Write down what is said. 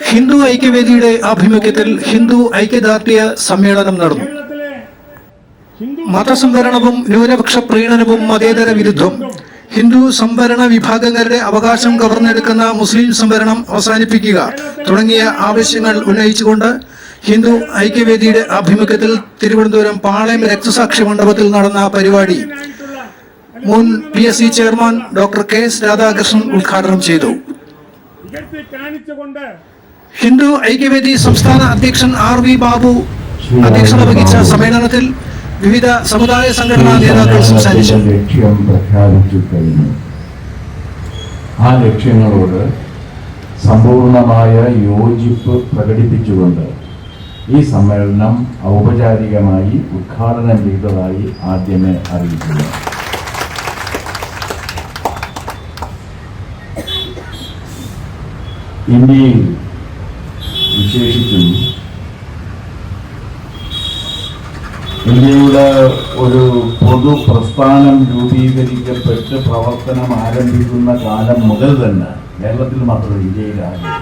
ഹിന്ദു ഐക്യവേദിയുടെ ആഭിമുഖ്യത്തിൽ ഹിന്ദു ഐക്യദാർഢ്യ സമ്മേളനം നടന്നു. മതസംവരണവും ന്യൂനപക്ഷ പ്രീണനവും മതേതര വിരുദ്ധം, ഹിന്ദു സംവരണ വിഭാഗങ്ങളുടെ അവകാശം കവർന്നെടുക്കുന്ന മുസ്ലിം സംവരണം അവസാനിപ്പിക്കുക തുടങ്ങിയ ആവശ്യങ്ങൾ ഉന്നയിച്ചുകൊണ്ട് ഹിന്ദു ഐക്യവേദിയുടെ ആഭിമുഖ്യത്തിൽ തിരുവനന്തപുരം പാളയം രക്തസാക്ഷി മണ്ഡപത്തിൽ നടന്ന പരിപാടി മുൻ PSC chairman doctor KS Radhakrishnan ഉദ്ഘാടനം ചെയ്തു. ഹിന്ദു ഐക്യവേദി സംസ്ഥാന അധ്യക്ഷൻ RV ബാബു അധ്യക്ഷത വഹിച്ച സമ്മേളനത്തിൽ വിവിധ സമുദായ സംഘടനാ നേതാക്കൾ സംസാരിച്ചു. ലക്ഷ്യം പ്രഖ്യാപിച്ചു കഴിഞ്ഞു. ആ ലക്ഷ്യങ്ങളോട് സമ്പൂർണമായ യോജിപ്പ് പ്രകടിപ്പിച്ചുകൊണ്ട് ഈ സമ്മേളനം ഔപചാരികമായി ഉദ്ഘാടനം ചെയ്തതായി ആദ്യമേ അറിയിക്കുന്നു. ഇന്ത്യയിൽ വിശേഷിച്ചും ഇന്ത്യയുടെ ഒരു പൊതു പ്രസ്ഥാനം രൂപീകരിക്കപ്പെട്ട് പ്രവർത്തനം ആരംഭിക്കുന്ന കാലം മുതൽ തന്നെ കേരളത്തിൽ മാത്രമല്ല ഇന്ത്യയിലാകെ